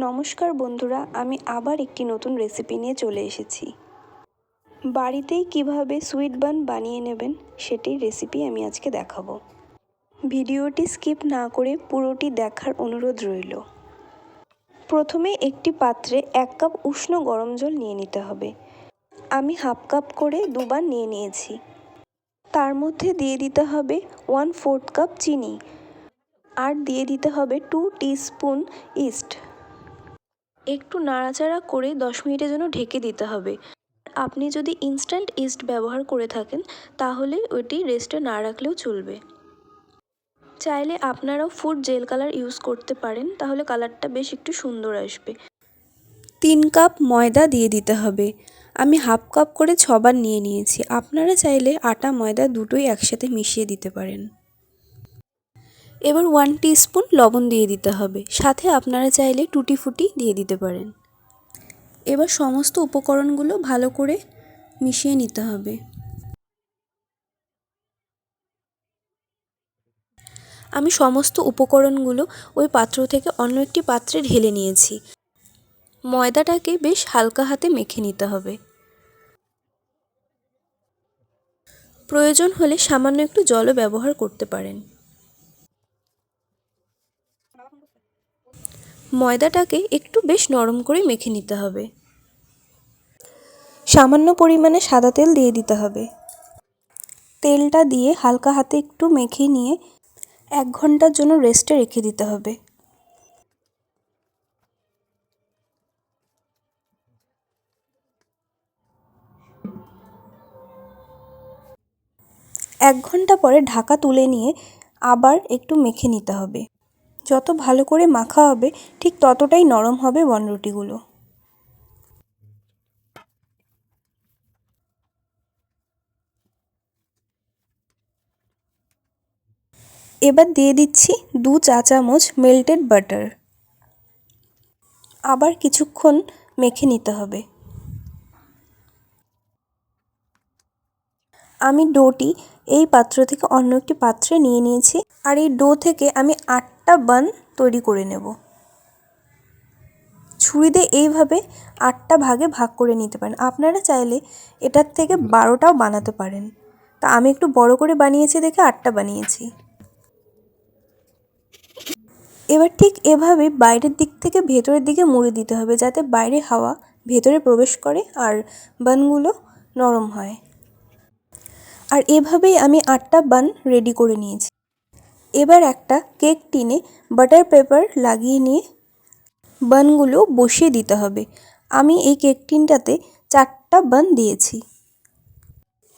নমস্কার বন্ধুরা, আমি আবার একটি নতুন রেসিপি নিয়ে চলে এসেছি। বাড়িতেই কিভাবে সুইট বান বানিয়ে নেবেন সেটির রেসিপি আমি আজকে দেখাবো। ভিডিওটি স্কিপ না করে পুরোটি দেখার অনুরোধ রইল। প্রথমে একটি পাত্রে 1 কাপ উষ্ণ গরম জল নিয়ে নিতে হবে। আমি হাফ কাপ করে দুবার নিয়ে নিয়েছি। তার মধ্যে দিয়ে দিতে হবে 1/4 কাপ চিনি আর দিয়ে দিতে হবে 2 টিস্পুন ইস্ট। একটু নাড়াচাড়া করে 10 মিনিটের জন্য ঢেকে দিতে হবে। আপনি যদি ইনস্ট্যান্ট ইস্ট ব্যবহার করে থাকেন তাহলে ওটি রেস্টে না রাখলেও চলবে। চাইলে আপনারাও ফুড জেল কালার ইউজ করতে পারেন, তাহলে কালারটা বেশ একটু সুন্দর আসবে। 3 কাপ ময়দা দিয়ে দিতে হবে। আমি হাফ কাপ করে 6 বার নিয়ে নিয়েছি। আপনারা চাইলে আটা ময়দা দুটোই একসাথে মিশিয়ে দিতে পারেন। এবার 1 টিস্পুন লবণ দিয়ে দিতে হবে। সাথে আপনারা চাইলে টুটি ফুটি দিয়ে দিতে পারেন। এবার সমস্ত উপকরণগুলো ভালো করে মিশিয়ে নিতে হবে। আমি সমস্ত উপকরণগুলো ওই পাত্র থেকে অন্য একটি পাত্রে ঢেলে নিয়েছি। ময়দাটাকে বেশ হালকা হাতে মেখে নিতে হবে। প্রয়োজন হলে সামান্য একটু জলও ব্যবহার করতে পারেন। ময়দাটাকে একটু বেশ নরম করে মেখে নিতে হবে। সামান্য পরিমাণে সাদা তেল দিয়ে দিতে হবে। তেলটা দিয়ে হালকা হাতে একটু মেখে নিয়ে 1 ঘন্টার জন্য রেস্টে রেখে দিতে হবে। এক ঘন্টা পরে ঢাকা তুলে নিয়ে আবার একটু মেখে নিতে হবে। যত ভালো করে মাখা হবে ঠিক ততটাই নরম হবে বনরুটিগুলো। এবার দিয়ে দিচ্ছি 2 চা চামচ মেল্টেড বাটার। আবার কিছুক্ষণ মেখে নিতে হবে। আমি ডোটি এই পাত্র থেকে অন্য একটি পাত্রে নিয়ে নিয়েছি আর এই ডো থেকে আমি 8টা বান তৈরি করে নেব। ছুরি দিয়ে এইভাবে 8টা ভাগে ভাগ করে নিতে পারেন। আপনারা চাইলে এটার থেকে 12টাও বানাতে পারেন। তা আমি একটু বড় করে বানিয়েছি দেখে 8টা বানিয়েছি। এবার ঠিক এভাবে বাইরের দিক থেকে ভেতরের দিকে মুড়ে দিতে হবে, যাতে বাইরে হাওয়া ভেতরে প্রবেশ করে আর বানগুলো নরম হয়। আর এভাবেই আমি 8টা বান রেডি করে নিয়েছি। এবার একটা কেক টিনে বাটার পেপার লাগিয়ে নিয়ে বানগুলো বসিয়ে দিতে হবে। আমি এই কেক টিনটাতে 4টা বান দিয়েছি।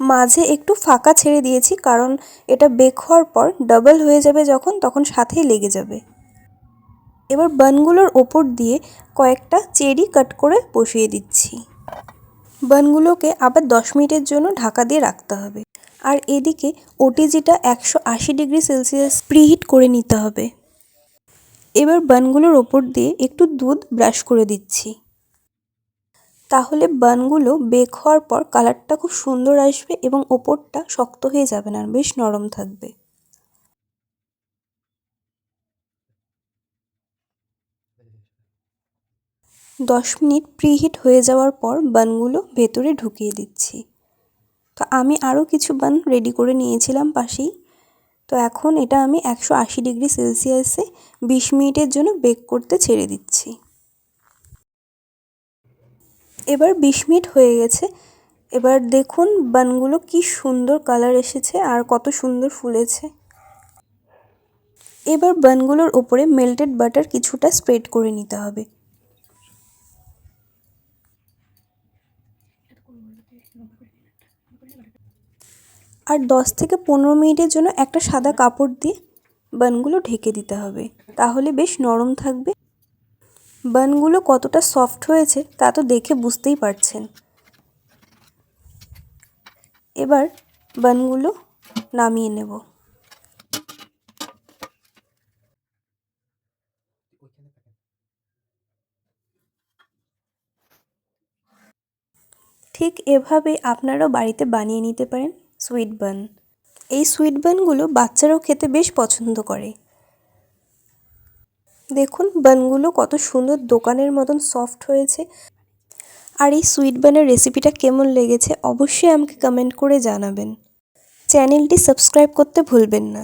মাঝে একটু ফাঁকা ছেড়ে দিয়েছি, কারণ এটা বেক হওয়ার পর ডাবল হয়ে যাবে তখন সাথেই লেগে যাবে। এবার বানগুলোর ওপর দিয়ে কয়েকটা চেরি কাট করে বসিয়ে দিচ্ছি। বানগুলোকে আবার 10 মিনিটের জন্য ঢাকা দিয়ে রাখতে হবে। আর এদিকে ওটিজিটা 180 ডিগ্রি সেলসিয়াস প্রিহিট করে নিতে হবে। এবার বানগুলোর ওপর দিয়ে একটু দুধ ব্রাশ করে দিচ্ছি। তাহলে বানগুলো বেক হওয়ার পর কালারটা খুব সুন্দর আসবে এবং ওপরটা শক্ত হয়ে যাবে না, বেশ নরম থাকবে। দশ মিনিট প্রিহিট হয়ে যাওয়ার পর বানগুলো ভেতরে ঢুকিয়ে দিচ্ছি। তো আমি আরও কিছু বান রেডি করে নিয়েছিলাম পাশেই। তো এখন এটা আমি 180 ডিগ্রি সেলসিয়াসে 20 মিনিটের জন্য বেক করতে ছেড়ে দিচ্ছি। এবার 20 মিনিট হয়ে গেছে। এবার দেখুন বানগুলো কি সুন্দর কালার এসেছে আর কত সুন্দর ফুলেছে। এবার বানগুলোর ওপরে মেল্টেড বাটার কিছুটা স্প্রেড করে নিতে হবে। আর 10 থেকে 15 মিনিটের জন্য একটা সাদা কাপড় দিয়ে বানগুলো ঢেকে দিতে হবে, তাহলে বেশ নরম থাকবে। বানগুলো কতটা সফট হয়েছে তা তো দেখে বুঝতেই পারছেন। এবার বানগুলো নামিয়ে নেব। ঠিক এভাবে আপনারাও বাড়িতে বানিয়ে নিতে পারেন সুইট বান। এই সুইট বানগুলো বাচ্চারাও খেতে বেশ পছন্দ করে। দেখুন বানগুলো কত সুন্দর দোকানের মতন সফট হয়েছে। আর এই সুইট বানের রেসিপিটা কেমন লেগেছে অবশ্যই আমাকে কমেন্ট করে জানাবেন। চ্যানেলটি সাবস্ক্রাইব করতে ভুলবেন না।